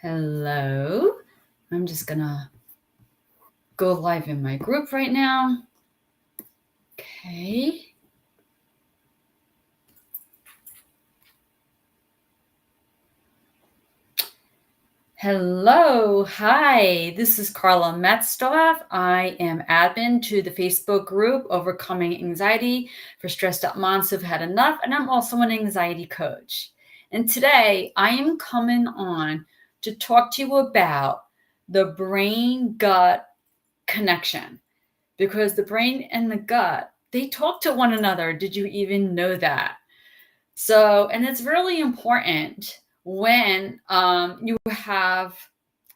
Hello. I'm just gonna go live in my group right now. Okay. Hello. Hi. This is Carla Metzdorf. I am admin to the Facebook group Overcoming Anxiety for Stressed Out Moms Who've Had Enough, and I'm also an anxiety coach. And today I am coming on to talk to you about the brain-gut connection, because the brain and the gut, they talk to one another. Did you even know that? So, and it's really important when you have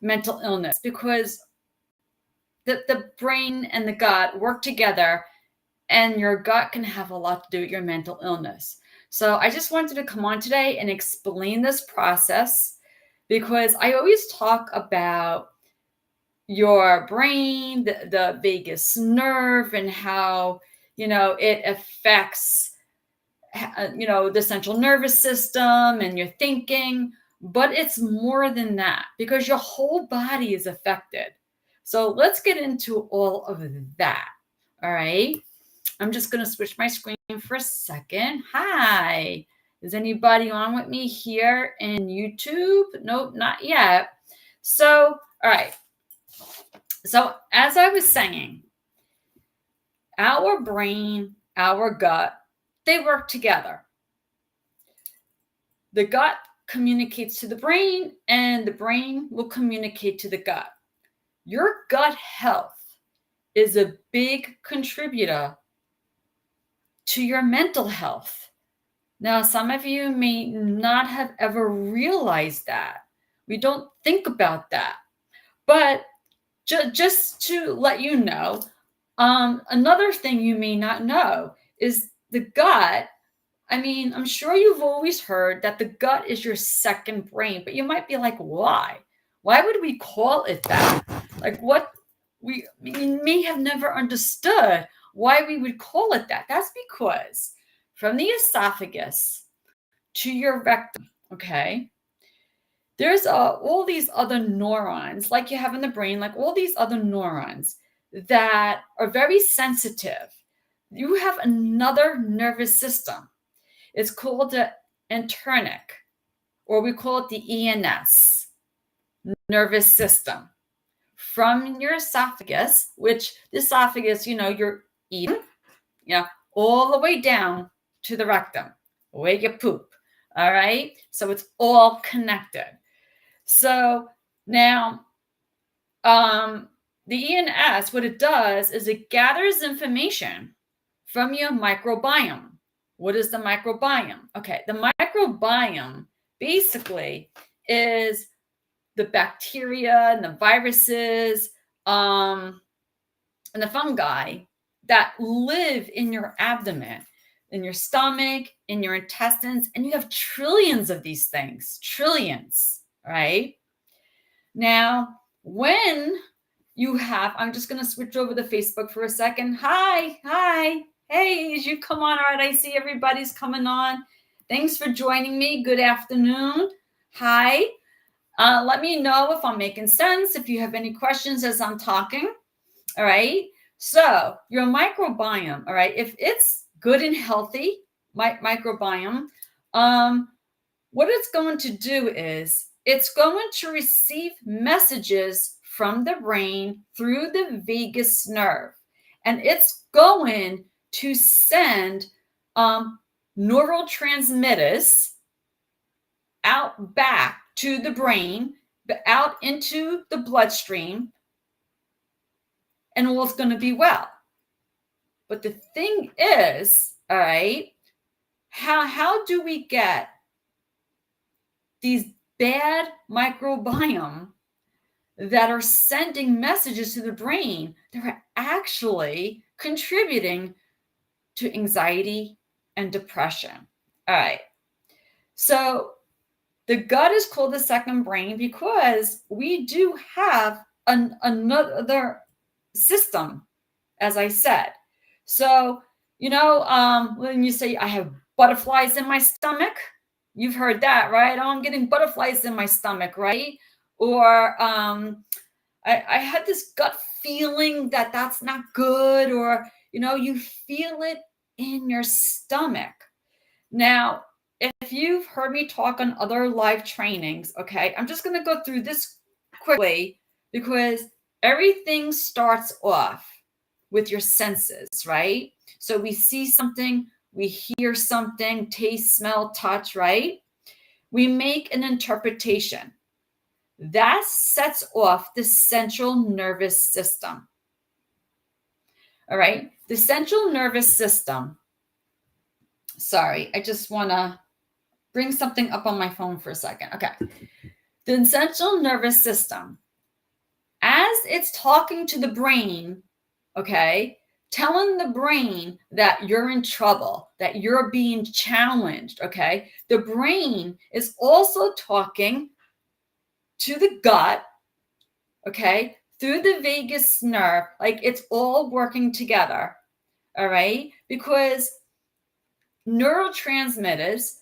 mental illness, because the brain and the gut work together, and your gut can have a lot to do with your mental illness. So I just wanted to come on today and explain this process, because I always talk about your brain, the vagus nerve, and how, it affects, the central nervous system and your thinking. But it's more than that, because your whole body is affected. So let's get into all of that. All right. I'm just going to switch my screen for a second. Hi. Is anybody on with me here in YouTube? Nope, not yet. So, all right. So, as I was saying, our brain, our gut, they work together. The gut communicates to the brain, and the brain will communicate to the gut. Your gut health is a big contributor to your mental health. Now, some of you may not have ever realized that. We don't think about that. But just to let you know, another thing you may not know is the gut. I mean, I'm sure you've always heard that the gut is your second brain, but you might be like, why? Why would we call it that? Like, what we may have never understood why we would call it that. That's because from the esophagus to your rectum, okay, there's all these other neurons, like you have in the brain, like all these other neurons that are very sensitive. You have another nervous system. It's called the enteric, or we call it the ENS, nervous system. From your esophagus, which the esophagus, you're eating, all the way down to the rectum, where you poop. All right. So it's all connected. So now, the ENS, what it does is it gathers information from your microbiome. What is the microbiome? Okay, the microbiome basically is the bacteria and the viruses and the fungi that live in your abdomen, in your stomach, in your intestines, and you have trillions of these things, trillions, right? Now, when you have, I'm just going to switch over to Facebook for a second. Hi. Hey, as you come on. All right, I see everybody's coming on. Thanks for joining me. Good afternoon. Hi. Let me know if I'm making sense, if you have any questions as I'm talking. All right. So your microbiome, all right, if it's good and healthy, microbiome, what it's going to do is it's going to receive messages from the brain through the vagus nerve, and it's going to send neurotransmitters out back to the brain, out into the bloodstream, and all's going to be well. But the thing is, all right, how do we get these bad microbiome that are sending messages to the brain that are actually contributing to anxiety and depression? All right. So the gut is called the second brain because we do have another system, as I said. So, when you say I have butterflies in my stomach, you've heard that, right? Oh, I'm getting butterflies in my stomach, right? or I had this gut feeling that that's not good, or you feel it in your stomach. Now, if you've heard me talk on other live trainings, okay, I'm just going to go through this quickly because everything starts off with your senses, right? So we see something, we hear something, taste, smell, touch, right? We make an interpretation. That sets off the central nervous system. All right. The central nervous system. Sorry, I just want to bring something up on my phone for a second. Okay. The central nervous system, as it's talking to the brain, okay, telling the brain that you're in trouble, that you're being challenged, okay, the brain is also talking to the gut, okay, through the vagus nerve, like it's all working together, all right, because neurotransmitters,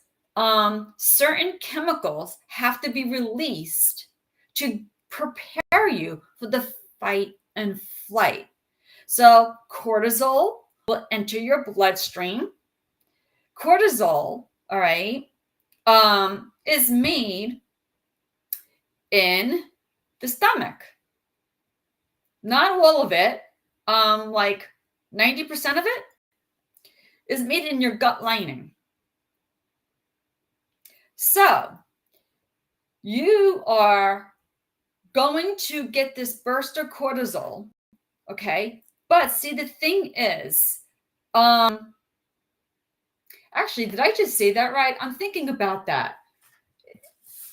certain chemicals have to be released to prepare you for the fight and flight. So cortisol will enter your bloodstream. Cortisol, all right, is made in the stomach. Not all of it, like 90% of it is made in your gut lining. So you are going to get this burst of cortisol, okay? But see, the thing is, actually, did I just say that right? I'm thinking about that.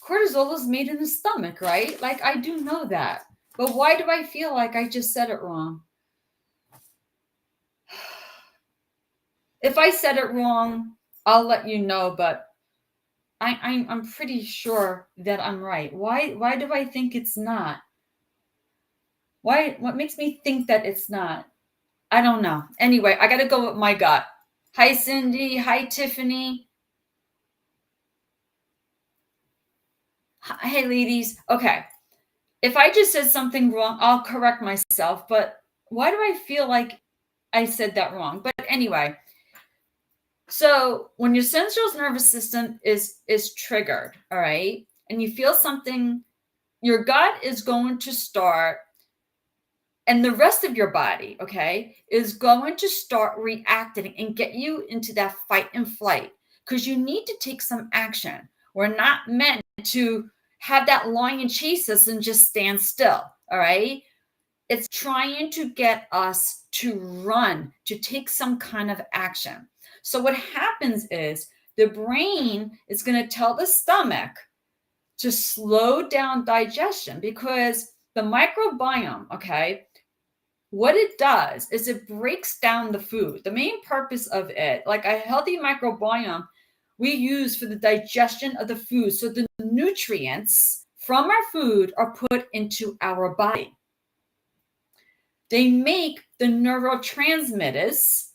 Cortisol is made in the stomach, right? Like, I do know that. But why do I feel like I just said it wrong? If I said it wrong, I'll let you know, but I'm pretty sure that I'm right. Why do I think it's not? What makes me think that it's not? I don't know. Anyway, I got to go with my gut. Hi, Cindy. Hi, Tiffany. Hey, ladies. Okay. If I just said something wrong, I'll correct myself. But why do I feel like I said that wrong? But anyway, so when your central nervous system is triggered, all right, and you feel something, your gut is going to start, and the rest of your body, okay, is going to start reacting and get you into that fight and flight because you need to take some action. We're not meant to have that lion chase us and just stand still, all right? It's trying to get us to run, to take some kind of action. So what happens is the brain is going to tell the stomach to slow down digestion because the microbiome, okay, what it does is it breaks down the food. The main purpose of it, like a healthy microbiome, we use for the digestion of the food. So the nutrients from our food are put into our body. They make the neurotransmitters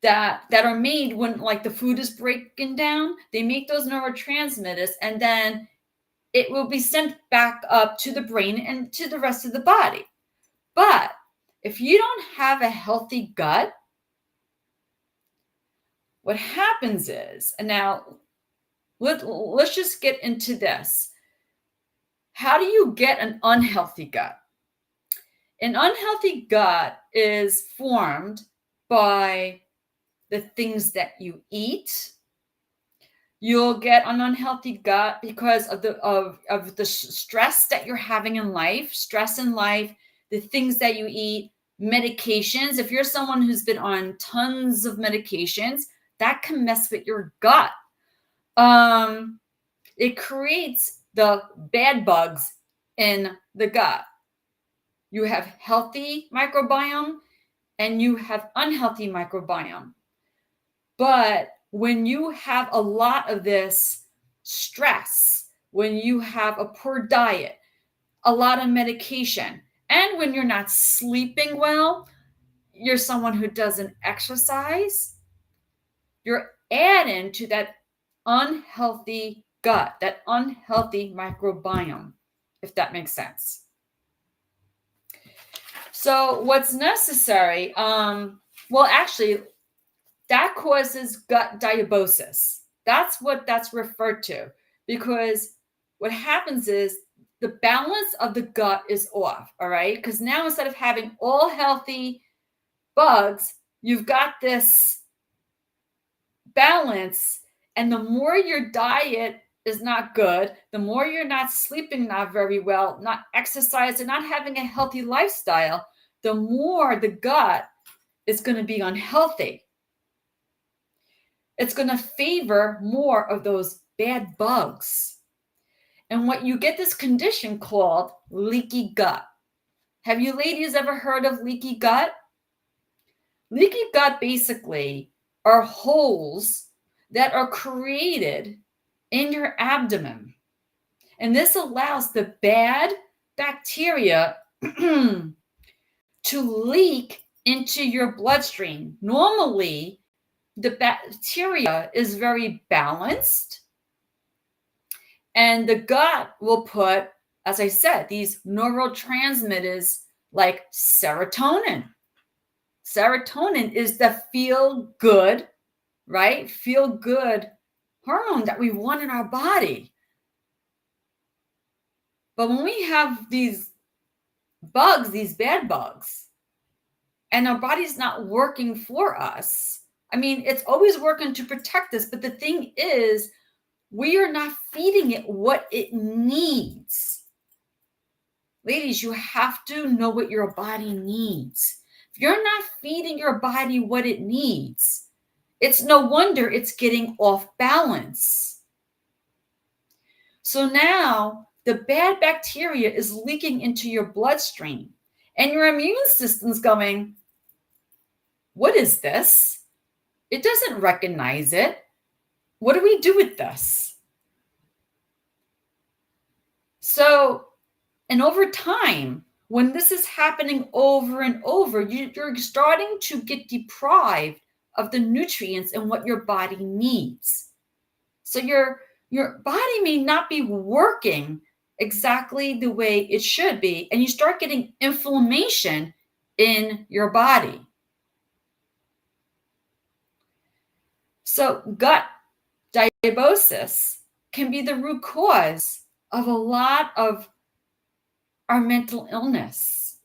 that are made when like the food is breaking down. They make those neurotransmitters and then it will be sent back up to the brain and to the rest of the body. But if you don't have a healthy gut, what happens is, and now let's just get into this. How do you get an unhealthy gut? An unhealthy gut is formed by the things that you eat. You'll get an unhealthy gut because of the stress that you're having in life, the things that you eat, medications. If you're someone who's been on tons of medications, that can mess with your gut. It creates the bad bugs in the gut. You have healthy microbiome and you have unhealthy microbiome. But when you have a lot of this stress, when you have a poor diet, a lot of medication, and when you're not sleeping well, you're someone who doesn't exercise, you're adding to that unhealthy gut, that unhealthy microbiome, if that makes sense. So what's necessary? Well, actually, that causes gut diabosis. That's what that's referred to, because what happens is the balance of the gut is off. All right. Because now instead of having all healthy bugs, you've got this balance. And the more your diet is not good, the more you're not sleeping not very well, not exercising, not having a healthy lifestyle, the more the gut is going to be unhealthy. It's going to favor more of those bad bugs. And what you get this condition called leaky gut. Have you ladies ever heard of leaky gut? Leaky gut basically are holes that are created in your abdomen. And this allows the bad bacteria to leak into your bloodstream. Normally, the bacteria is very balanced, and the gut will put, as I said, these neurotransmitters like serotonin. Serotonin is the feel good, right? Feel good hormone that we want in our body. But when we have these bugs, these bad bugs, and our body's not working for us, I mean, it's always working to protect us. But the thing is, we are not feeding it what it needs. Ladies, you have to know what your body needs. If you're not feeding your body what it needs, it's no wonder it's getting off balance. So now the bad bacteria is leaking into your bloodstream, and your immune system's going, what is this? It doesn't recognize it. What do we do with this? So, and over time, when this is happening over and over, you're starting to get deprived of the nutrients and what your body needs. So your body may not be working exactly the way it should be, and you start getting inflammation in your body. So gut diabosis can be the root cause of a lot of our mental illness.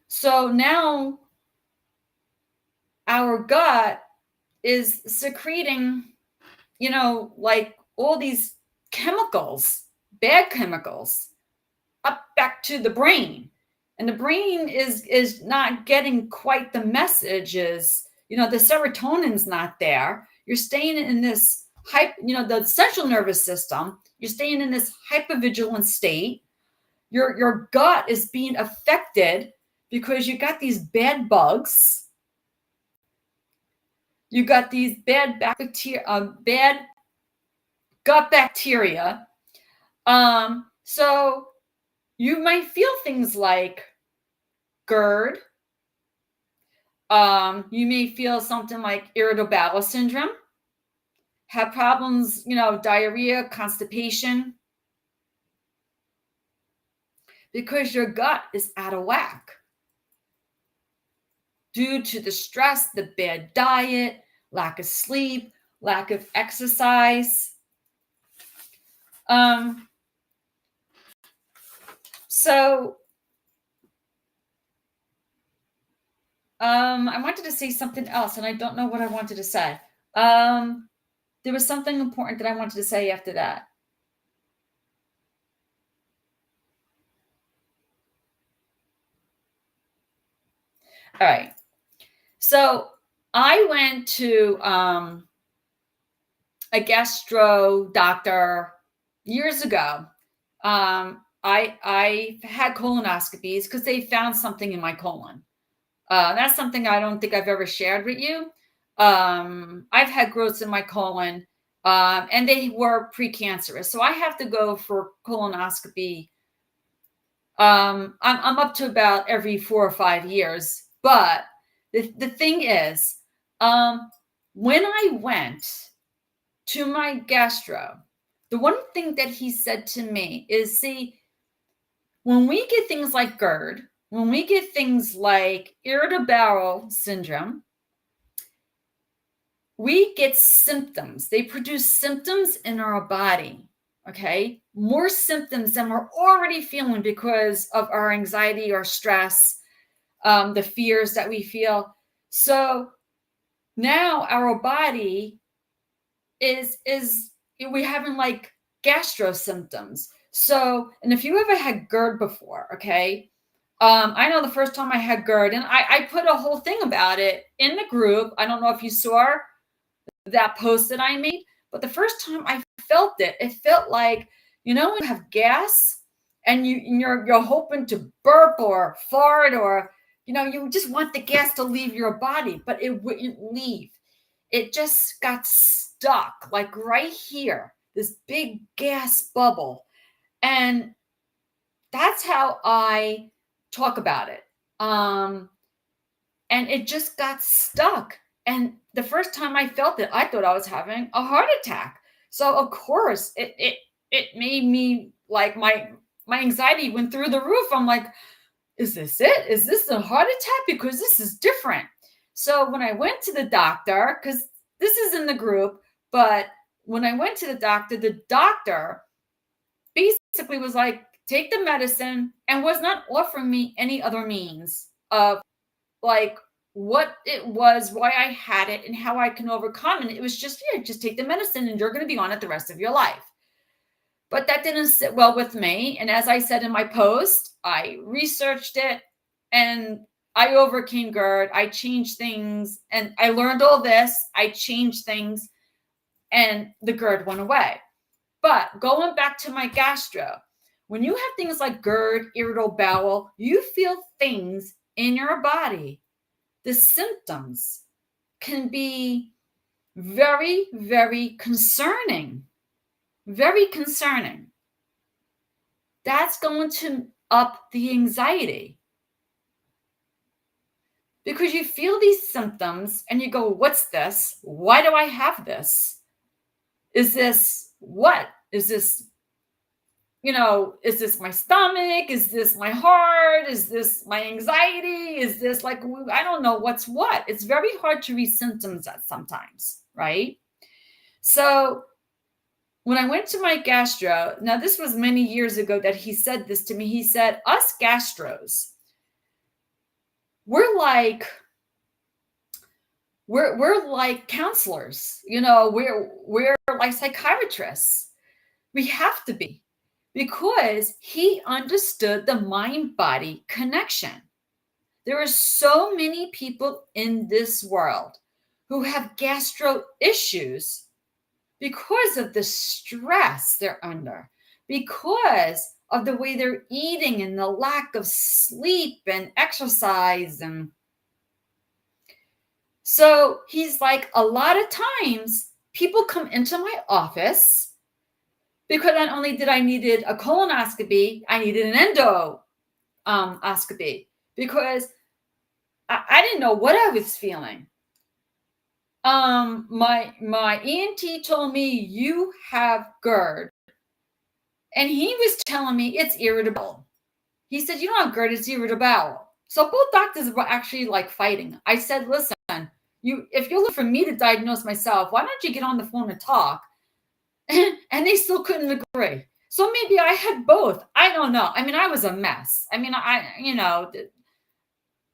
So now our gut is secreting, like all these chemicals, bad chemicals, up back to the brain. And the brain is not getting quite the messages. The serotonin's not there. You're staying in this the central nervous system, you're staying in this hypervigilant state. Your gut is being affected because you got these bad bugs. You got these bad bad gut bacteria. So you might feel things like GERD. You may feel something like irritable bowel syndrome, have problems, diarrhea, constipation, because your gut is out of whack due to the stress, the bad diet, lack of sleep, lack of exercise. I wanted to say something else, and I don't know what I wanted to say. There was something important that I wanted to say after that. All right. So I went to a gastro doctor years ago. I had colonoscopies because they found something in my colon. That's something I don't think I've ever shared with you. I've had growths in my colon, and they were precancerous. So I have to go for colonoscopy. I'm up to about every 4 or 5 years. But the thing is, when I went to my gastro, the one thing that he said to me is, see, when we get things like GERD, when we get things like irritable bowel syndrome, we get symptoms. They produce symptoms in our body, okay? More symptoms than we're already feeling because of our anxiety or stress, the fears that we feel. So now our body is we're having like gastro symptoms. So, and if you ever had GERD before, okay, I know the first time I had GERD, and I put a whole thing about it in the group. I don't know if you saw that post that I made, but the first time I felt it, it felt like, when you have gas and you're hoping to burp or fart, or you just want the gas to leave your body, but it wouldn't leave. It just got stuck like right here, this big gas bubble. And that's how I talk about it. And it just got stuck. And the first time I felt it, I thought I was having a heart attack. So of course it made me like my anxiety went through the roof. I'm like, is this it? Is this a heart attack? Because this is different. So when I went to the doctor, because this is in the group, but when I went to the doctor basically was like, take the medicine, and was not offering me any other means of like what it was, why I had it, and how I can overcome. And it was just, just take the medicine and you're going to be on it the rest of your life. But that didn't sit well with me. And as I said in my post, I researched it and I overcame GERD. I changed things and I learned all this. I changed things and the GERD went away. But going back to my gastro, when you have things like GERD, irritable bowel, you feel things in your body. The symptoms can be very, very concerning. Very concerning. That's going to up the anxiety. Because you feel these symptoms and you go, what's this? Why do I have this? Is this what? Is this, is this my stomach? Is this my heart? Is this my anxiety? Is this like, I don't know what's what. It's very hard to read symptoms at sometimes, right? So when I went to my gastro, now this was many years ago that he said this to me. He said, us gastros, we're like counselors, we're like psychiatrists. We have to be, because he understood the mind-body connection. There are so many people in this world who have gastro issues because of the stress they're under, because of the way they're eating and the lack of sleep and exercise. And so he's like, a lot of times people come into my office because not only did I needed a colonoscopy, I needed an endoscopy because I didn't know what I was feeling. My ENT told me you have GERD, and he was telling me it's irritable. He said, you don't have GERD, it's irritable bowel. So both doctors were actually like fighting. I said, listen, if you're looking for me to diagnose myself, why don't you get on the phone and talk? And they still couldn't agree. So maybe I had both. I don't know. I mean, I was a mess. I mean, I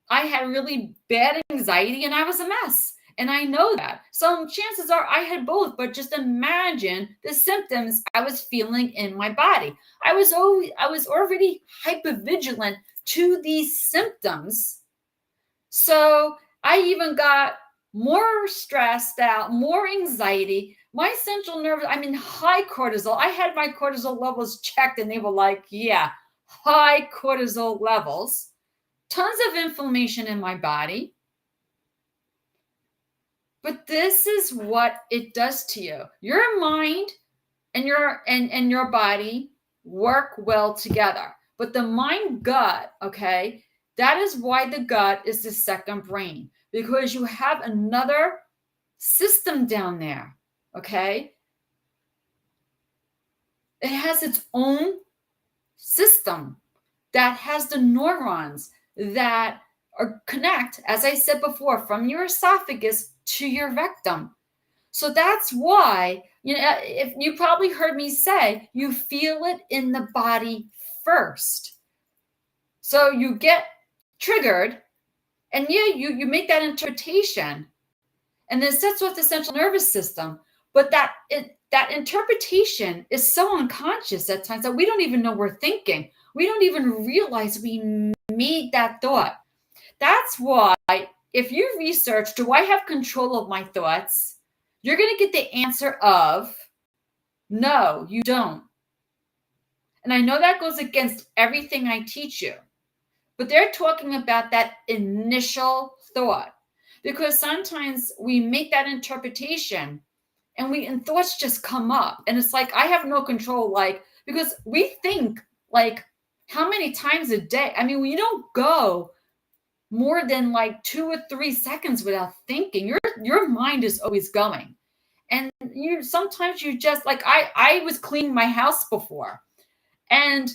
had really bad anxiety and I was a mess. And I know that. So chances are I had both, but just imagine the symptoms I was feeling in my body. I was already hypervigilant to these symptoms. So I even got more stressed out, more anxiety. My central nervous, high cortisol. I had my cortisol levels checked and they were like, yeah, high cortisol levels. Tons of inflammation in my body. But this is what it does to you. Your mind and your body work well together. But the mind gut, okay, that is why the gut is the second brain, because you have another system down there. Okay. It has its own system that has the neurons that connect, as I said before, from your esophagus to your rectum. So that's why, if you probably heard me say, you feel it in the body first. So you get triggered, and you make that interpretation, and then sets off the central nervous system. But that interpretation is so unconscious at times that we don't even know we're thinking. We don't even realize we made that thought. That's why, if you research, do I have control of my thoughts? You're going to get the answer of no, you don't. And I know that goes against everything I teach you, but they're talking about that initial thought, because sometimes we make that interpretation and thoughts just come up, and it's like I have no control, like, because we think, like, how many times a day? I mean, we don't go more than like 2 or 3 seconds without thinking. Your mind is always going. And sometimes you just, like, I was cleaning my house before, and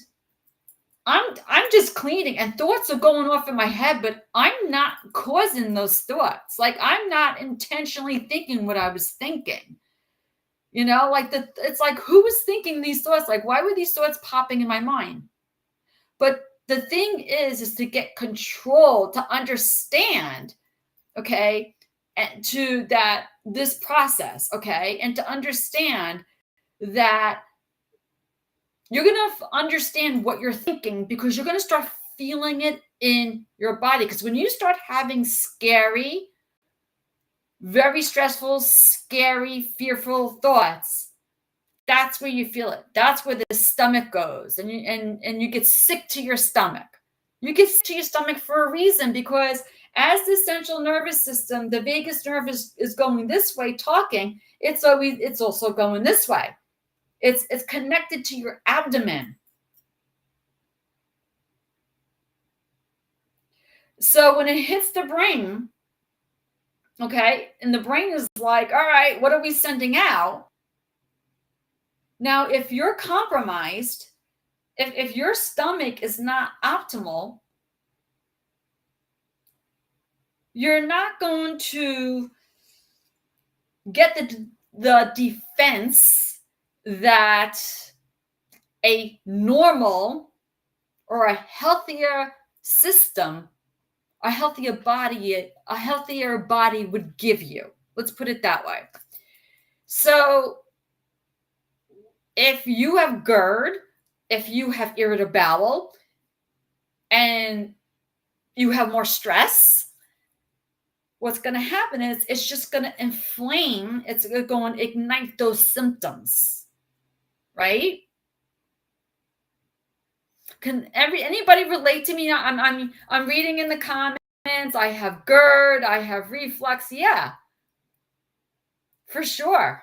I'm just cleaning and thoughts are going off in my head, but I'm not causing those thoughts. Like, I'm not intentionally thinking what I was thinking. Like, it's like, who was thinking these thoughts? Like, why were these thoughts popping in my mind? But the thing is to get control, to understand, okay, and to this process, okay, and to understand that you're going to understand what you're thinking, because you're going to start feeling it in your body. Because when you start having scary, very stressful, scary, fearful thoughts, that's where you feel it. That's where the stomach goes, and you get sick to your stomach. You get sick to your stomach for a reason, because as the central nervous system, the vagus nerve is going this way, talking. It's also going this way. It's connected to your abdomen. So when it hits the brain, okay, and the brain is like, all right, what are we sending out? Now, if you're compromised, if your stomach is not optimal, you're not going to get the defense that a normal or a healthier system, a healthier body would give you. Let's put it that way. So if you have GERD, if you have irritable bowel, and you have more stress, what's going to happen is it's just going to inflame. It's going to ignite those symptoms, right? Can anybody relate to me? I'm reading in the comments. I have GERD. I have reflux. Yeah, for sure.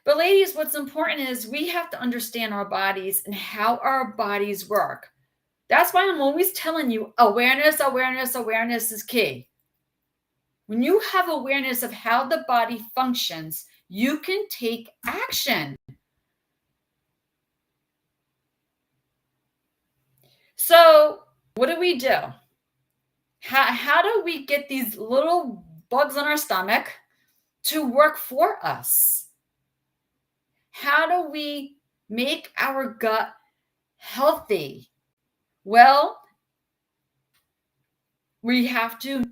But ladies, what's important is we have to understand our bodies and how our bodies work. That's why I'm always telling you, awareness is key. When you have awareness of how the body functions, you can take action. So what do? How do we get these little bugs on our stomach to work for us? How do we make our gut healthy? Well, we have to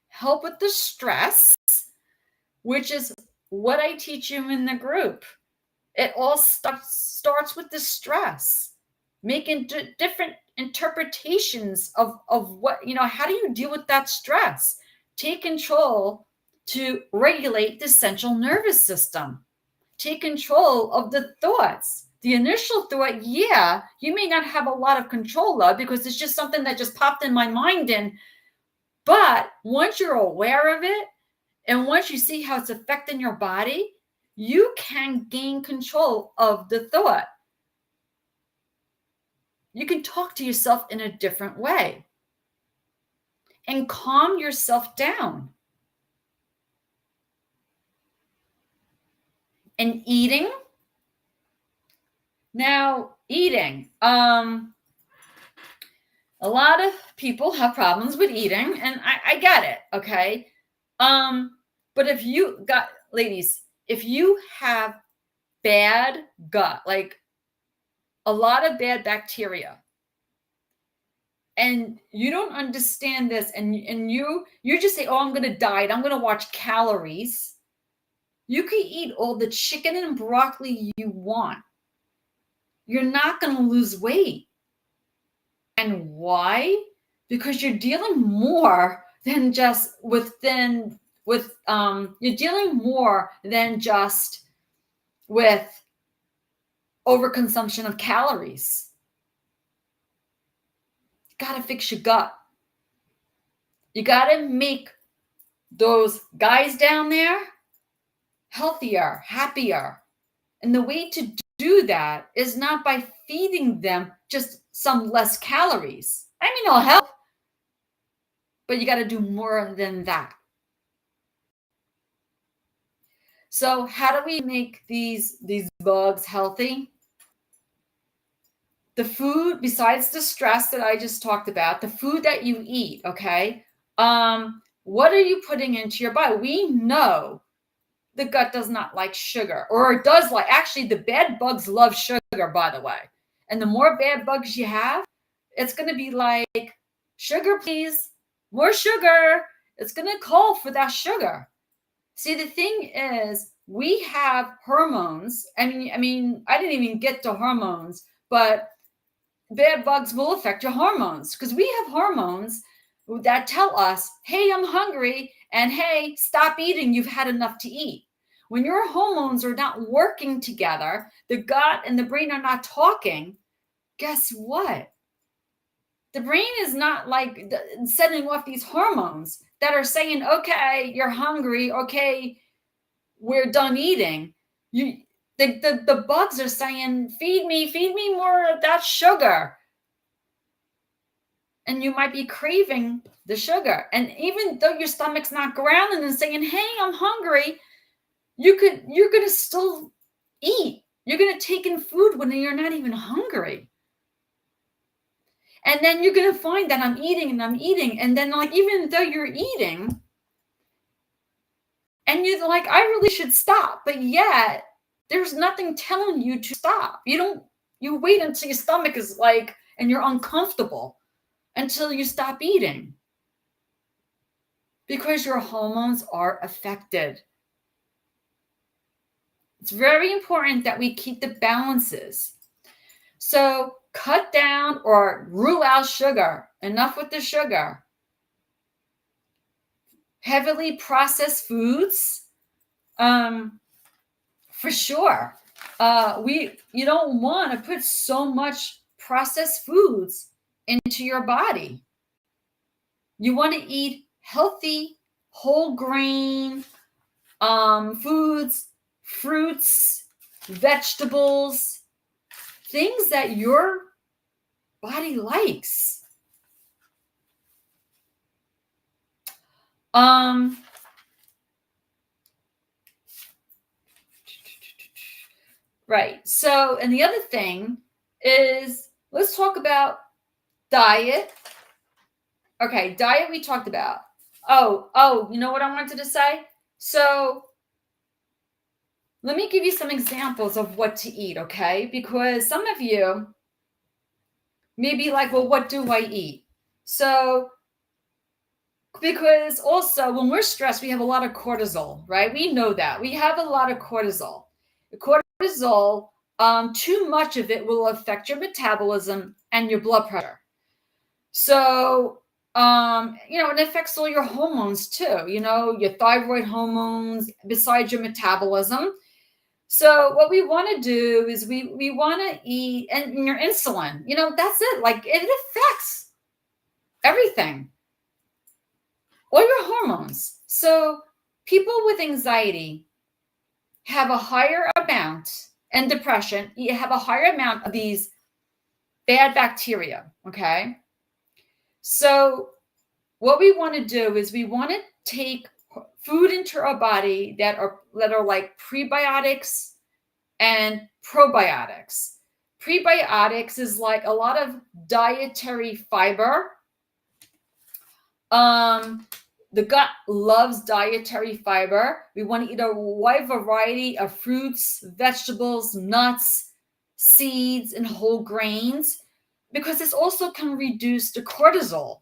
help with the stress, which is what I teach you in the group. It all starts with the stress, making different interpretations of what, how do you deal with that stress? Take control to regulate the central nervous system. Take control of the thoughts. The initial thought, yeah, you may not have a lot of control of, because it's just something that just popped in my mind. But once you're aware of it, and once you see how it's affecting your body, you can gain control of the thought. You can talk to yourself in a different way and calm yourself down. And eating. Now, eating. A lot of people have problems with eating, and I get it, okay? But if you got, ladies, if you have bad gut, like a lot of bad bacteria, and you don't understand this, and you just say, oh, I'm going to diet, I'm going to watch calories. You can eat all the chicken and broccoli you want. You're not going to lose weight. And why? Because you're dealing more than just you're dealing more than just with overconsumption of calories. You got to fix your gut. You got to make those guys down there healthier, happier. And the way to do that is not by feeding them just some less calories. I mean, it'll help, but you got to do more than that. So how do we make these bugs healthy? The food, besides the stress that I just talked about, the food that you eat, okay? What are you putting into your body? We know the gut does not like sugar, or it does like, actually the bad bugs love sugar, by the way. And the more bad bugs you have, it's going to be like, sugar, please, more sugar. It's going to call for that sugar. See, the thing is, we have hormones. I mean, I didn't even get to hormones, but bad bugs will affect your hormones, because we have hormones that tell us, hey, I'm hungry, and hey, stop eating, you've had enough to eat. When your hormones are not working together, the gut and the brain are not talking, guess what? The brain is not like sending off these hormones that are saying, okay, you're hungry, okay, we're done eating. The bugs are saying, feed me more of that sugar. And you might be craving the sugar. And even though your stomach's not growling and saying, hey, I'm hungry, you're going to still eat. You're going to take in food when you're not even hungry. And then you're going to find that I'm eating. And then, like, even though you're eating and you're like, I really should stop. But yet there's nothing telling you to stop. You wait until your stomach is like, and you're uncomfortable until you stop eating, because your hormones are affected. It's very important that we keep the balances. So cut down or rule out sugar. Enough with the sugar. Heavily processed foods, for sure. You don't want to put so much processed foods into your body. You want to eat healthy, whole grain foods, fruits, vegetables, things that your body likes. Right. So, and the other thing is, let's talk about diet. Okay, diet we talked about. Oh, you know what I wanted to say? So let me give you some examples of what to eat, okay? Because some of you may be like, well, what do I eat? So, because also when we're stressed, we have a lot of cortisol, right? We know that. We have a lot of cortisol. Cortisol, too much of it will affect your metabolism and your blood pressure. So, it affects all your hormones too, your thyroid hormones, besides your metabolism. So what we want to do is we want to eat, and your insulin, that's it. Like, it affects everything, all your hormones. So people with anxiety have a higher amount, and depression, you have a higher amount of these bad bacteria, okay? So what we want to do is we want to take food into our body that are like prebiotics and probiotics. Prebiotics is like a lot of dietary fiber. The gut loves dietary fiber. We want to eat a wide variety of fruits, vegetables, nuts, seeds, and whole grains because this also can reduce the cortisol.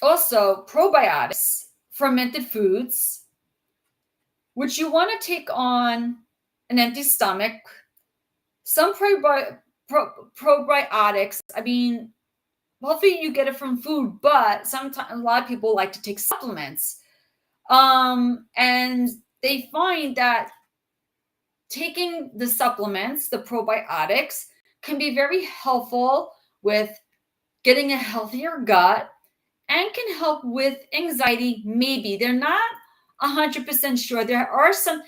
Also, probiotics, fermented foods, which you want to take on an empty stomach. Some probiotics, I mean, hopefully you get it from food, but sometimes a lot of people like to take supplements. And they find that taking the supplements, the probiotics, can be very helpful with getting a healthier gut and can help with anxiety. Maybe they're not 100% sure. There are some.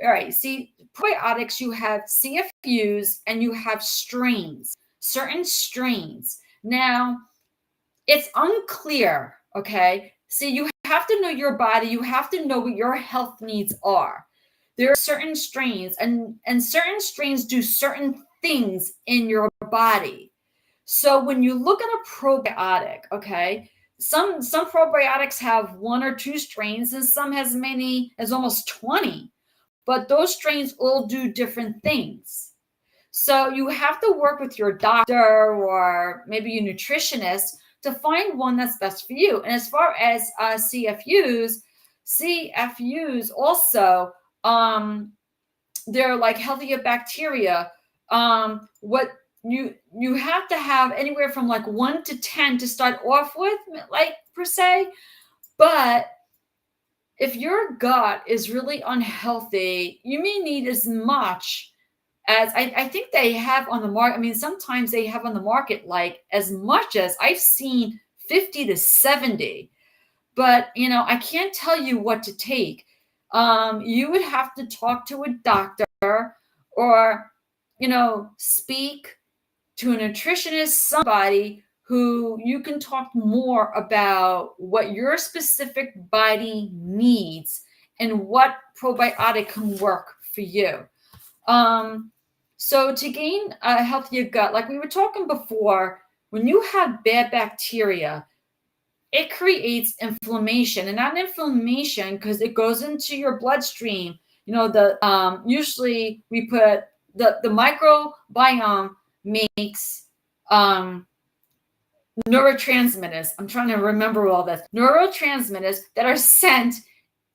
All right, see, probiotics, you have CFUs and you have strains, certain strains. Now, it's unclear, okay? See, you have to know your body. You have to know what your health needs are. There are certain strains, and certain strains do certain things in your body. So when you look at a probiotic, okay, some probiotics have one or two strains, and some has many as almost 20. But those strains all do different things. So you have to work with your doctor or maybe your nutritionist to find one that's best for you. And as far as CFUs also, they're like healthier bacteria. What you have to have anywhere from like 1 to 10 to start off with, like per se. But if your gut is really unhealthy, you may need as much as I think they have on the market. I mean, sometimes they have on the market like as much as I've seen 50 to 70. But, I can't tell you what to take. You would have to talk to a doctor or, speak to a nutritionist, somebody who you can talk more about what your specific body needs and what probiotic can work for you. So to gain a healthier gut, like we were talking before, when you have bad bacteria, it creates inflammation, and that inflammation, because it goes into your bloodstream, usually we put the microbiome makes neurotransmitters. I'm trying to remember all this. Neurotransmitters that are sent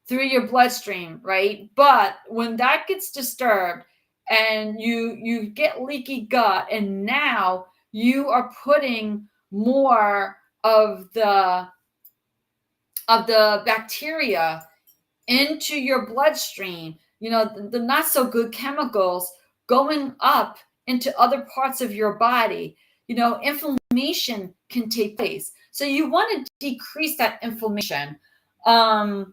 through your bloodstream, right? But when that gets disturbed and you get leaky gut, and now you are putting more of the bacteria into your bloodstream, the not so good chemicals going up into other parts of your body, inflammation can take place. So you want to decrease that inflammation. And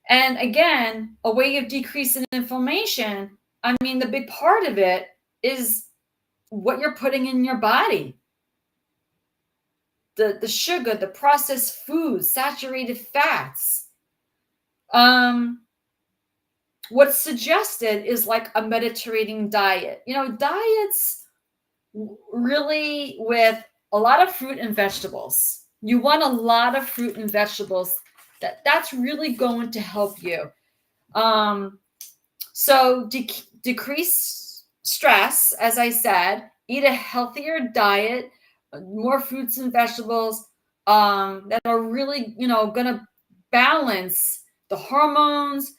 again, a way of decreasing inflammation, I mean, the big part of it is what you're putting in your body. The sugar, the processed foods, saturated fats. What's suggested is like a Mediterranean diet. Diets really with a lot of fruit and vegetables. You want a lot of fruit and vegetables. That's really going to help you. So decrease stress, as I said, eat a healthier diet, more fruits and vegetables that are really, going to balance the hormones,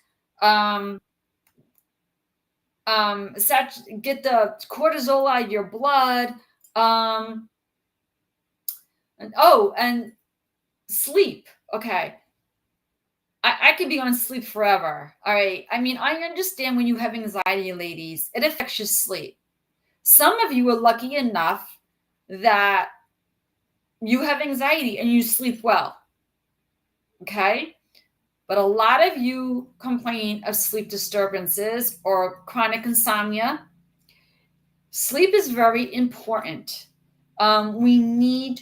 get the cortisol out of your blood, and sleep. Okay. I could be on sleep forever. All right. I mean, I understand when you have anxiety, ladies, it affects your sleep. Some of you are lucky enough that you have anxiety and you sleep well. Okay. But a lot of you complain of sleep disturbances or chronic insomnia. Sleep is very important. We need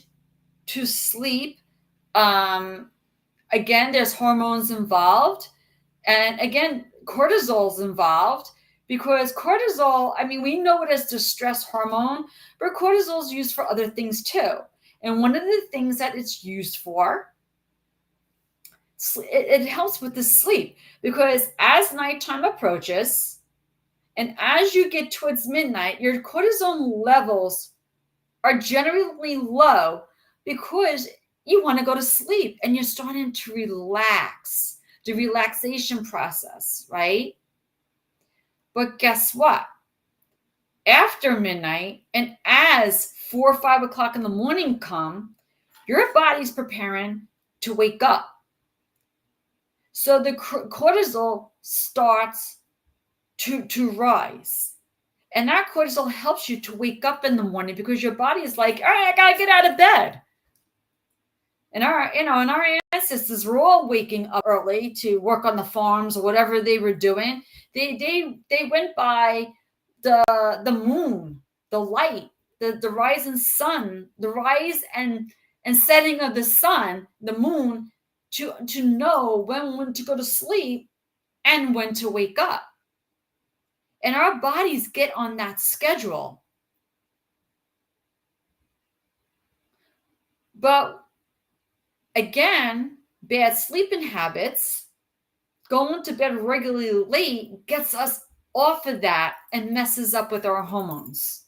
to sleep. Again, there's hormones involved. And again, cortisol's involved because cortisol, I mean, we know it as the stress hormone, but cortisol is used for other things too. And one of the things that it's used for, it helps with the sleep because as nighttime approaches and as you get towards midnight, your cortisol levels are generally low because you want to go to sleep and you're starting to relax, the relaxation process, right? But guess what? After midnight and as 4 or 5 o'clock in the morning come, your body's preparing to wake up. So the cortisol starts to rise. And that cortisol helps you to wake up in the morning because your body is like, all right, I gotta get out of bed. And our ancestors were all waking up early to work on the farms or whatever they were doing. They went by the moon, the light, the rising sun, the rise and setting of the sun, the moon, to know when to go to sleep and when to wake up. And our bodies get on that schedule. But again, bad sleeping habits, going to bed regularly late gets us off of that and messes up with our hormones.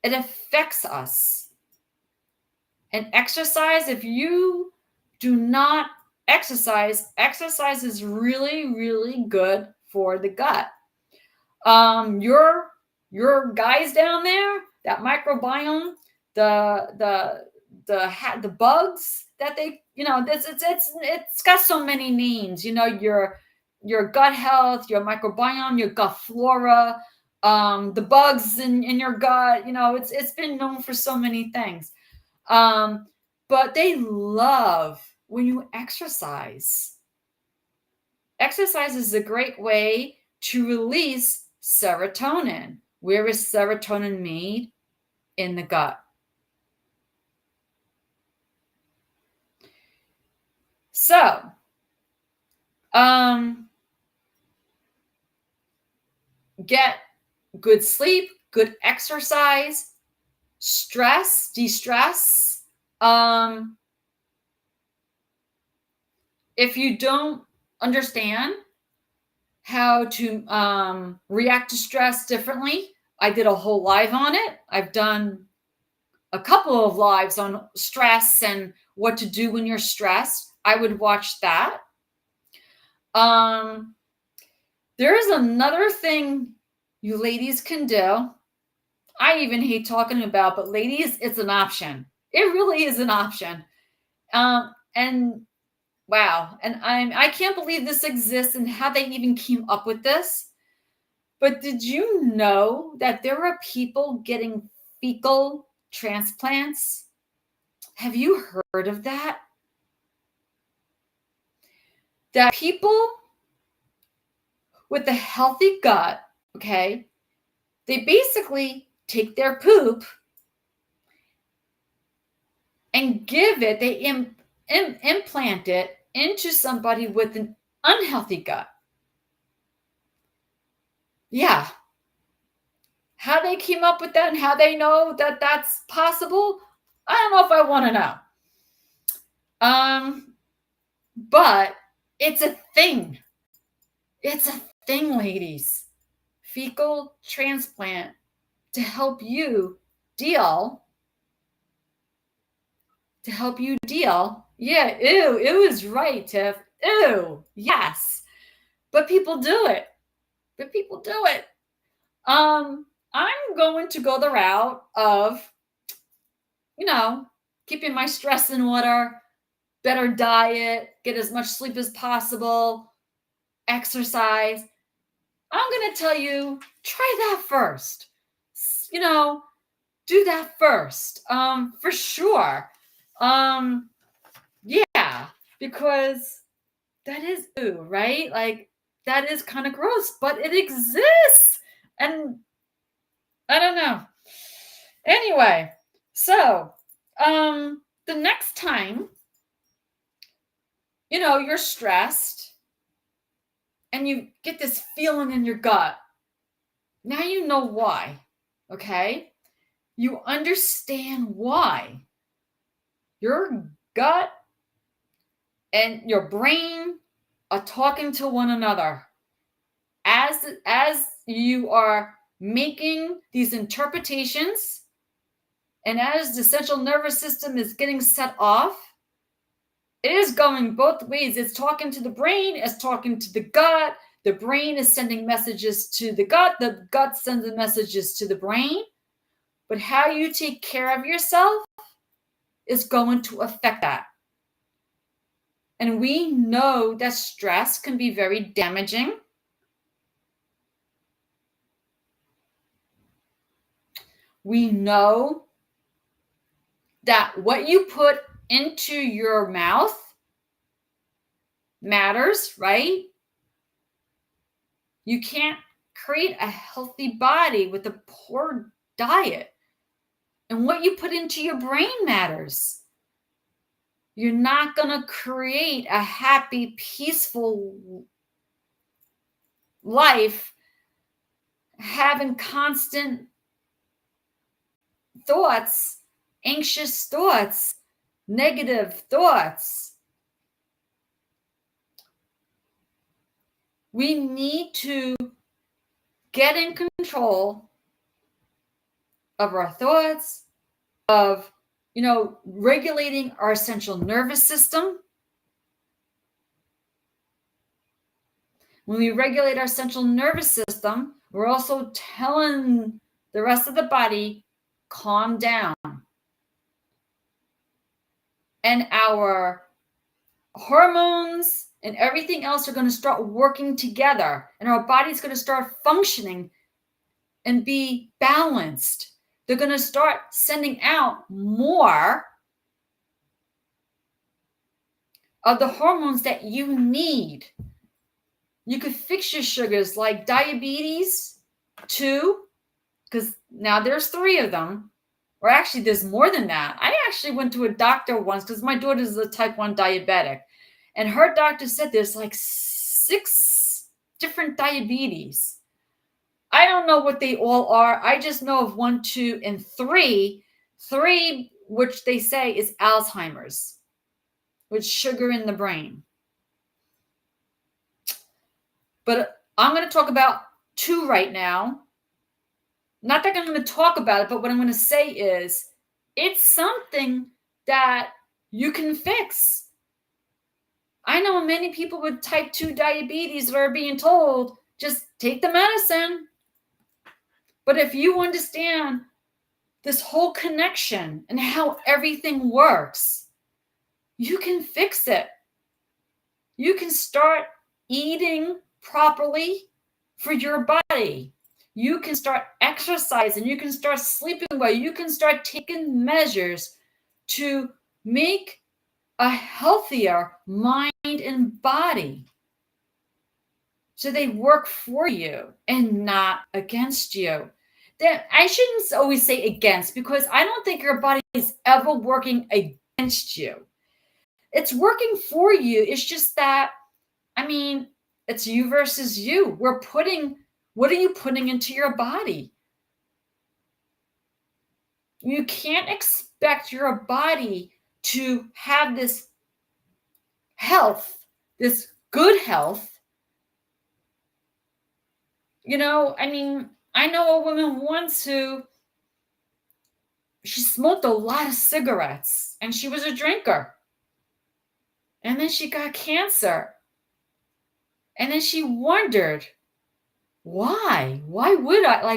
It affects us. And exercise, if you do not exercise is really, really good for the gut. Your guys down there, that microbiome, the bugs that they, it's got so many names. Your gut health, your microbiome, your gut flora, the bugs in your gut. It's been known for so many things. But they love when you exercise. Exercise is a great way to release serotonin. Where is serotonin made? In the gut. So, get good sleep, good exercise, stress, de-stress. If you don't understand how to react to stress differently, I did a whole live on it. I've done a couple of lives on stress and what to do when you're stressed. I would watch that. There is another thing you ladies can do. I even hate talking about, but ladies, it's an option. It really is an option. And wow, and I can't believe this exists and how they even came up with this. But did you know that there are people getting fecal transplants? Have you heard of that? That people with a healthy gut, okay, they basically take their poop and give it, they implant it into somebody with an unhealthy gut. Yeah. How they came up with that and how they know that that's possible, I don't know if I want to know. But it's a thing. It's a thing, ladies. Fecal transplant to help you deal. Yeah, ew, it was right, Tiff. Ew, yes. But people do it. I'm going to go the route of, keeping my stress in order, better diet, get as much sleep as possible, exercise. I'm going to tell you, try that first. Do that first. For sure. Yeah, because that is, right? Like, that is kind of gross, but it exists. And I don't know. Anyway, so the next time, you're stressed and you get this feeling in your gut, now you know why. Okay? You understand why. Your gut and your brain are talking to one another as you are making these interpretations, and as the central nervous system is getting set off. It is going both ways. It's talking to the brain, it's talking to the gut. The brain is sending messages to the gut sends the messages to the brain. But how you take care of yourself is going to affect that. And we know that stress can be very damaging. We know that what you put into your mouth matters, right? You can't create a healthy body with a poor diet. And what you put into your brain matters. You're not going to create a happy, peaceful life having constant thoughts, anxious thoughts, negative thoughts. We need to get in control of our thoughts, of regulating our central nervous system. When we regulate our central nervous system, we're also telling the rest of the body, calm down. And our hormones and everything else are going to start working together, and our body's going to start functioning and be balanced. They're going to start sending out more of the hormones that you need. You could fix your sugars like diabetes 2, because now there's 3 of them. Or actually, there's more than that. I actually went to a doctor once because my daughter's a type 1 diabetic. And her doctor said there's like 6 different diabetes. I don't know what they all are. I just know of 1, 2, and 3. 3, which they say is Alzheimer's, with sugar in the brain. But I'm going to talk about 2 right now. Not that I'm going to talk about it, but what I'm going to say is it's something that you can fix. I know many people with type 2 diabetes that are being told, just take the medicine. But if you understand this whole connection and how everything works, you can fix it. You can start eating properly for your body. You can start exercising. You can start sleeping well. You can start taking measures to make a healthier mind and body, so they work for you and not against you. Then I shouldn't always say against, because I don't think your body is ever working against you. It's working for you. It's just that, it's you versus you. What are you putting into your body? You can't expect your body to have this health, this good health. I know a woman once who she smoked a lot of cigarettes and she was a drinker. And then she got cancer. And then she wondered, why? Why would I?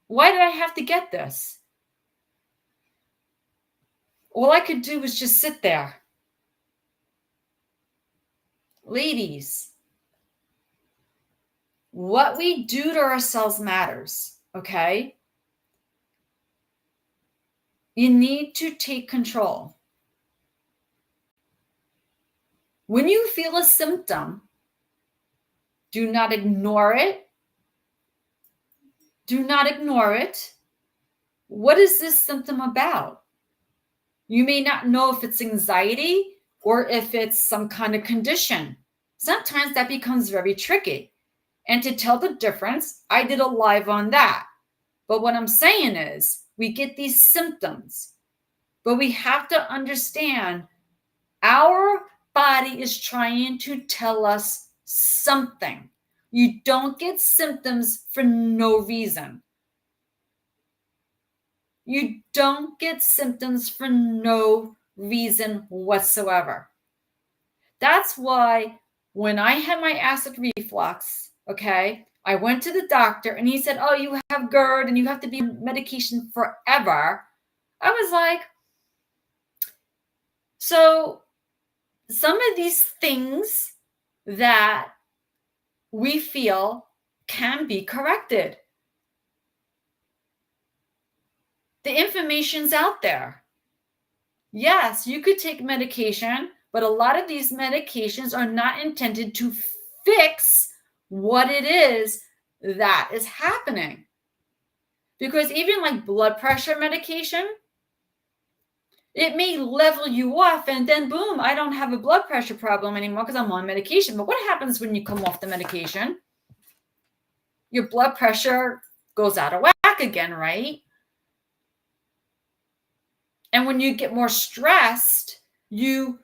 Why did I have to get this? All I could do was just sit there. Ladies, what we do to ourselves matters, okay? You need to take control. When you feel a symptom, do not ignore it. Do not ignore it. What is this symptom about? You may not know if it's anxiety or if it's some kind of condition. Sometimes that becomes very tricky. And to tell the difference, I did a live on that. But what I'm saying is, we get these symptoms, but we have to understand our body is trying to tell us something. You don't get symptoms for no reason. You don't get symptoms for no reason whatsoever. That's why when I had my acid reflux, okay, I went to the doctor and he said, oh, you have GERD and you have to be on medication forever. I was like, so some of these things that we feel can be corrected. The information's out there. Yes, you could take medication, but a lot of these medications are not intended to fix what it is that is happening. Because even like blood pressure medication, it may level you off and then boom, I don't have a blood pressure problem anymore because I'm on medication. But what happens when you come off the medication? Your blood pressure goes out of whack again, right? And when you get more stressed, you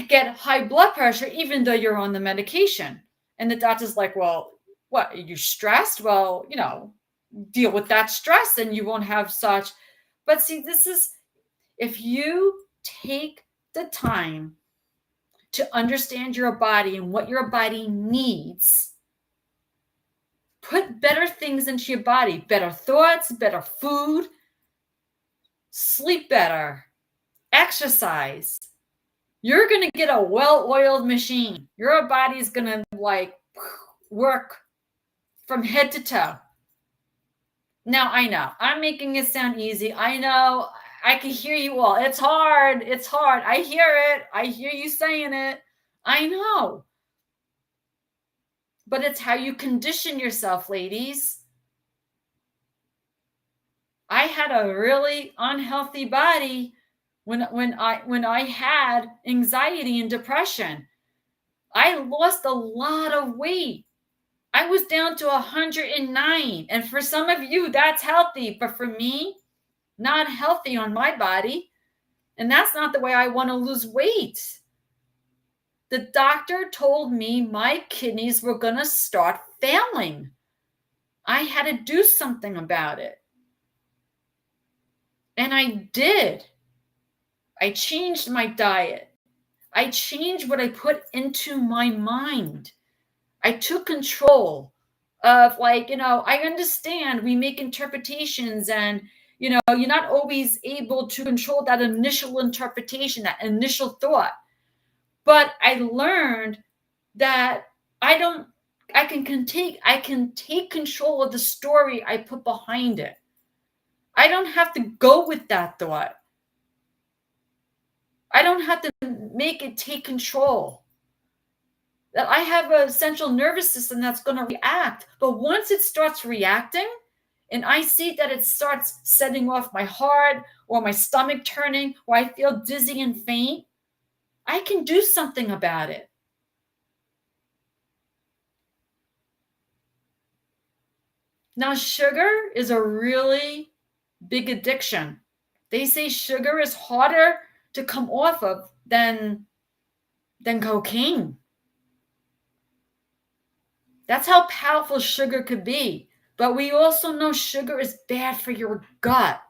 get high blood pressure even though you're on the medication. And the doctor's like, well, what, are you stressed? Well, deal with that stress and you won't have such. But see, this is, if you take the time to understand your body and what your body needs, put better things into your body, better thoughts, better food, sleep better, exercise, you're going to get a well-oiled machine. Your body's going to work from head to toe. Now, I know I'm making it sound easy. I know I can hear you all. It's hard. It's hard. I hear it. I hear you saying it. I know. But it's how you condition yourself, ladies. I had a really unhealthy body when I had anxiety and depression. I lost a lot of weight. I was down to 109. And for some of you, that's healthy. But for me, not healthy on my body. And that's not the way I want to lose weight. The doctor told me my kidneys were going to start failing. I had to do something about it. And I did. I changed my diet. I changed what I put into my mind. I took control of I understand we make interpretations and, you're not always able to control that initial interpretation, that initial thought. But I learned that I can take control of the story I put behind it. I don't have to go with that thought. I don't have to make it take control. That I have a central nervous system that's going to react. But once it starts reacting, and I see that it starts setting off my heart or my stomach turning, or I feel dizzy and faint, I can do something about it. Now, sugar is a really big addiction. They say sugar is harder to come off of than cocaine. That's how powerful sugar could be. But we also know sugar is bad for your gut.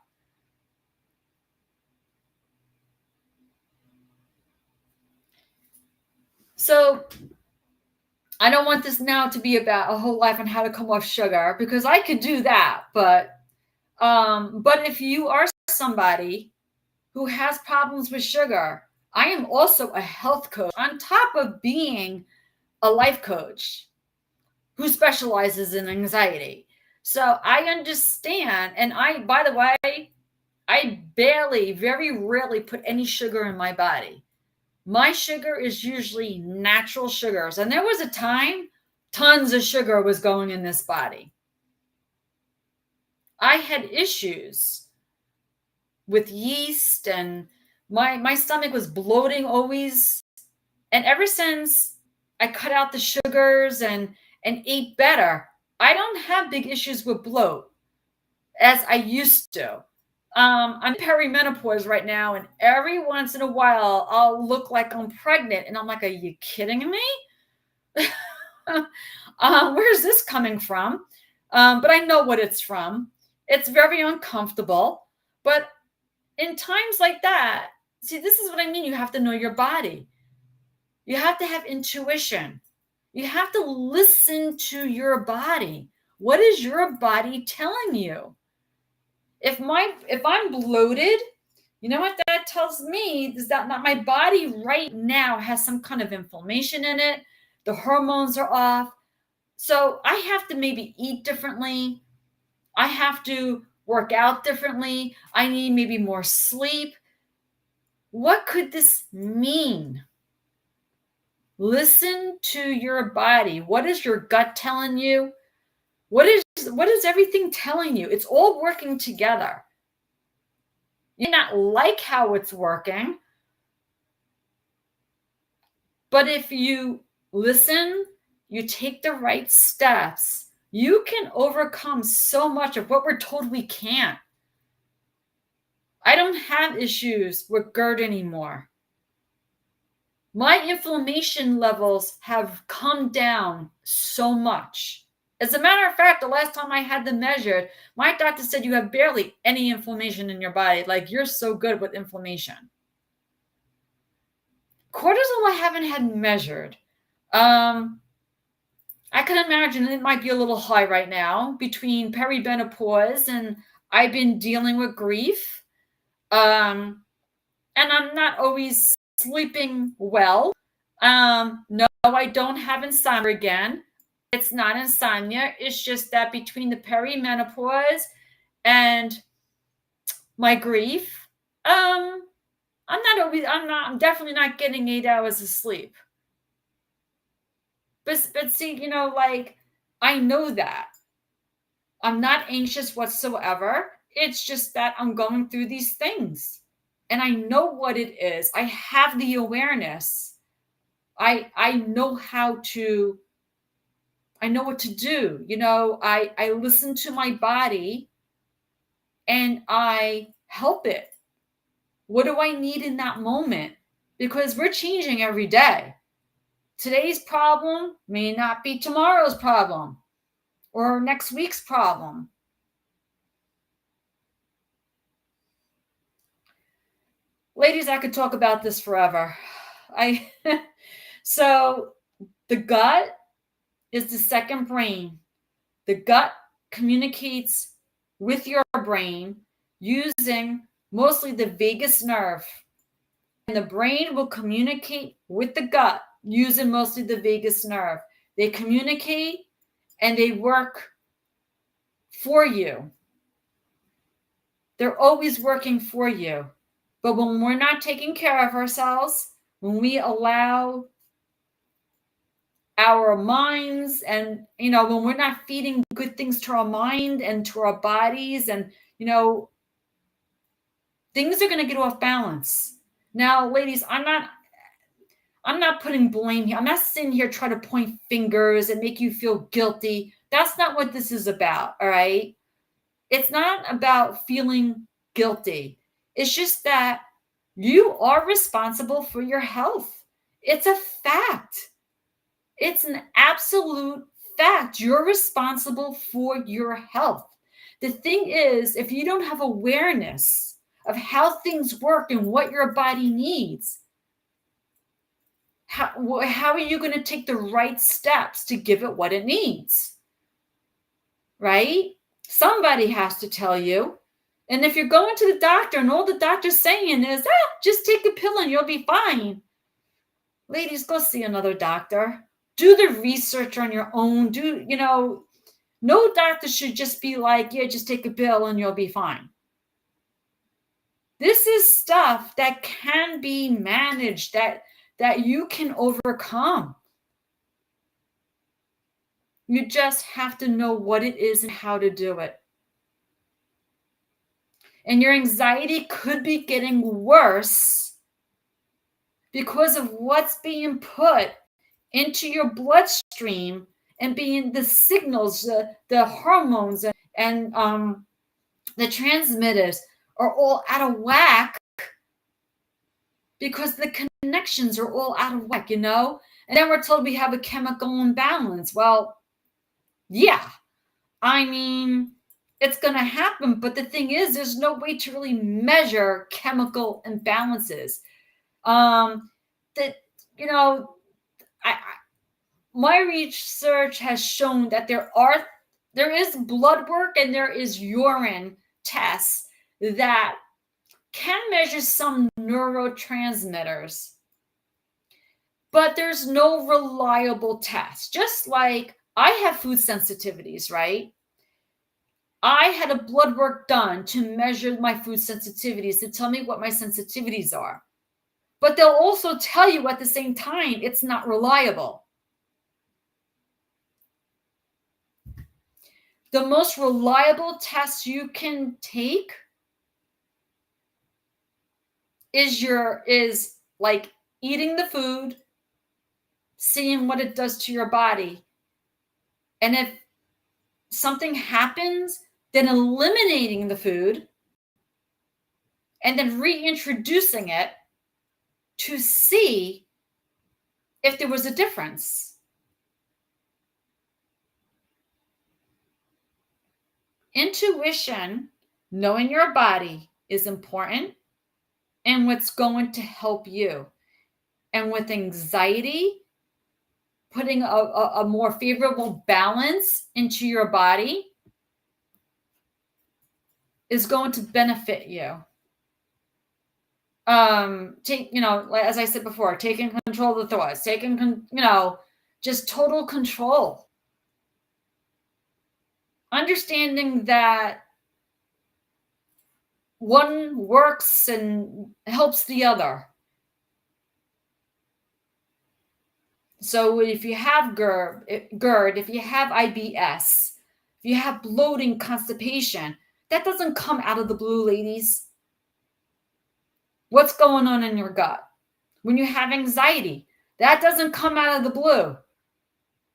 So I don't want this now to be about a whole life on how to come off sugar, because I could do that. But if you are somebody who has problems with sugar, I am also a health coach on top of being a life coach who specializes in anxiety. So I understand. And by the way, I very rarely put any sugar in my body. My sugar is usually natural sugars. And there was a time tons of sugar was going in this body. I had issues with yeast, and my stomach was bloating always. And ever since I cut out the sugars and ate better, I don't have big issues with bloat as I used to. I'm perimenopause right now, and every once in a while I'll look like I'm pregnant, and I'm like, "Are you kidding me? Where's this coming from?" But I know what it's from. It's very uncomfortable. But in times like that, see, this is what I mean. You have to know your body. You have to have intuition. You have to listen to your body. What is your body telling you? If I'm bloated, you know what that tells me is that my body right now has some kind of inflammation in it. The hormones are off. So I have to maybe eat differently. I have to work out differently. I need maybe more sleep. What could this mean? Listen to your body. What is your gut telling you? What is everything telling you? It's all working together. You may not like how it's working, but if you listen, you take the right steps, you can overcome so much of what we're told we can't. I don't have issues with GERD anymore. My inflammation levels have come down so much. As a matter of fact, the last time I had them measured, my doctor said you have barely any inflammation in your body. Like, you're so good with inflammation. Cortisol I haven't had measured. I can imagine it might be a little high right now between perimenopause and I've been dealing with grief. And I'm not always sleeping well. No, I don't have insomnia again. It's not insomnia. It's just that between the perimenopause and my grief, I'm definitely not getting 8 hours of sleep. But see, like, I know that. I'm not anxious whatsoever. It's just that I'm going through these things. And I know what it is. I have the awareness. I know I know what to do. I listen to my body and I help it. What do I need in that moment? Because we're changing every day. Today's problem may not be tomorrow's problem or next week's problem. Ladies, I could talk about this forever. So the gut is the second brain. The gut communicates with your brain using mostly the vagus nerve. And the brain will communicate with the gut using mostly the vagus nerve. They communicate and they work for you. They're always working for you. But when we're not taking care of ourselves, when we allow our minds and, when we're not feeding good things to our mind and to our bodies, and, things are going to get off balance. Now, ladies, I'm not putting blame here. I'm not sitting here trying to point fingers and make you feel guilty. That's not what this is about, all right? It's not about feeling guilty. It's just that you are responsible for your health. It's a fact. It's an absolute fact. You're responsible for your health. The thing is, if you don't have awareness of how things work and what your body needs, how are you going to take the right steps to give it what it needs? Right? Somebody has to tell you. And if you're going to the doctor and all the doctor's saying is, just take a pill and you'll be fine. Ladies, go see another doctor. Do the research on your own. No doctor should just be like, yeah, just take a pill and you'll be fine. This is stuff that can be managed, that you can overcome. You just have to know what it is and how to do it. And your anxiety could be getting worse because of what's being put into your bloodstream and being the signals, the hormones and the transmitters are all out of whack because the connections are all out of whack, And then we're told we have a chemical imbalance. Well, yeah, I mean, it's going to happen. But the thing is, there's no way to really measure chemical imbalances. That, I my research has shown that there is blood work and there is urine tests that can measure some neurotransmitters, but there's no reliable test. Just like I have food sensitivities, right? I had a blood work done to measure my food sensitivities to tell me what my sensitivities are. But they'll also tell you at the same time it's not reliable. The most reliable test you can take is like eating the food, seeing what it does to your body. And if something happens, then eliminating the food and then reintroducing it to see if there was a difference. Intuition, knowing your body, is important and what's going to help you. And with anxiety, putting a more favorable balance into your body is going to benefit you. As I said before, taking control of the thoughts, just total control. Understanding that one works and helps the other. So if you have GERD, if you have IBS, if you have bloating, constipation, that doesn't come out of the blue, ladies. What's going on in your gut? When you have anxiety, that doesn't come out of the blue.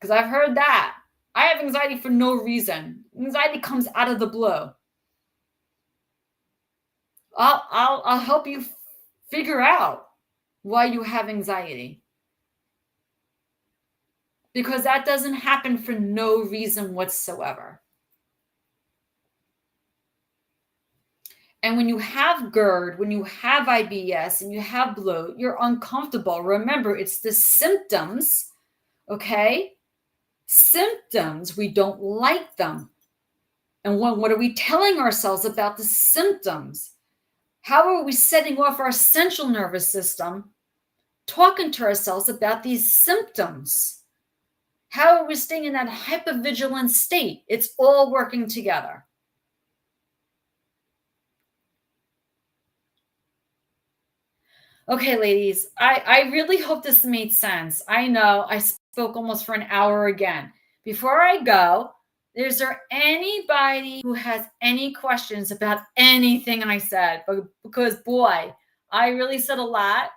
Because I've heard that. I have anxiety for no reason. Anxiety comes out of the blue. I'll help you figure out why you have anxiety. Because that doesn't happen for no reason whatsoever. And when you have GERD, when you have IBS, and you have bloat, you're uncomfortable. Remember, it's the symptoms, okay? Symptoms, we don't like them. And what are we telling ourselves about the symptoms? How are we setting off our central nervous system, talking to ourselves about these symptoms? How are we staying in that hypervigilant state? It's all working together. Okay, ladies, I really hope this made sense. I know I spoke almost for an hour again. Before I go, is there anybody who has any questions about anything I said? Because, boy, I really said a lot.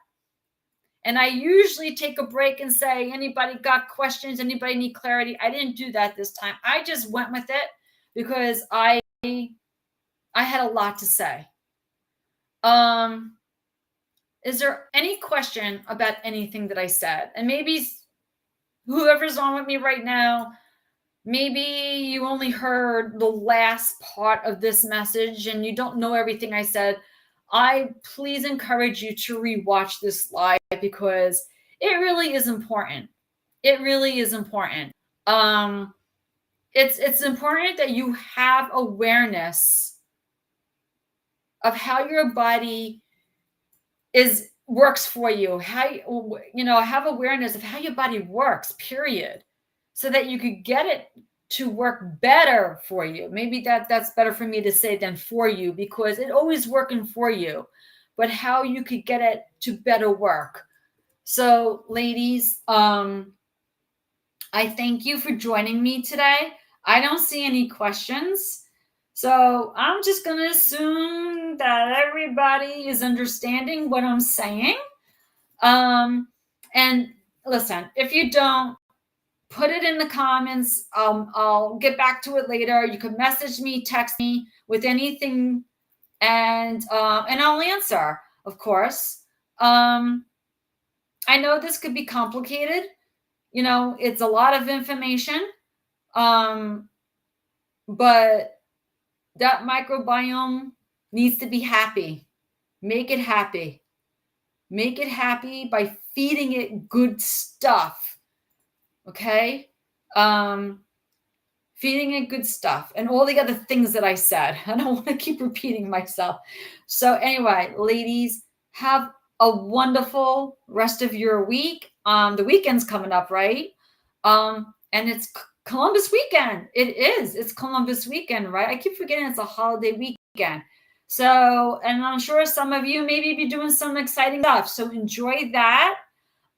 And I usually take a break and say, anybody got questions? Anybody need clarity? I didn't do that this time. I just went with it because I had a lot to say. Is there any question about anything that I said? And maybe whoever's on with me right now, maybe you only heard the last part of this message and you don't know everything I said. I please encourage you to rewatch this live because it really is important. It really is important. It's important that you have awareness of how your body works for you. How have awareness of how your body works, period, so that you could get it to work better for you. Maybe that's better for me to say than for you, because it always working for you, but how you could get it to better work. So, ladies, I thank you for joining me today. I don't see any questions. So I'm just going to assume that everybody is understanding what I'm saying. And listen, if you don't, put it in the comments. I'll get back to it later. You can message me, text me with anything, and I'll answer, of course. I know this could be complicated. It's a lot of information, but that microbiome needs to be happy. Make it happy. Make it happy by feeding it good stuff. Okay? Feeding it good stuff and all the other things that I said. I don't want to keep repeating myself. So, anyway, ladies, have a wonderful rest of your week. The weekend's coming up, right? And it's Columbus weekend. It is. It's Columbus weekend, right? I keep forgetting it's a holiday weekend. So, and I'm sure some of you maybe be doing some exciting stuff. So enjoy that.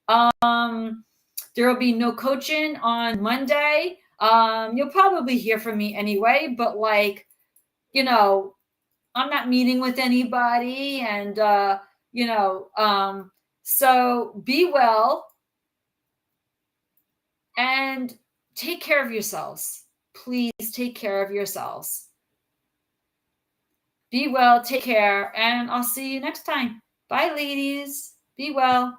There will be no coaching on Monday. You'll probably hear from me anyway, but I'm not meeting with anybody, and so be well and take care of yourselves. Please take care of yourselves. Be well, take care, and I'll see you next time. Bye, ladies. Be well.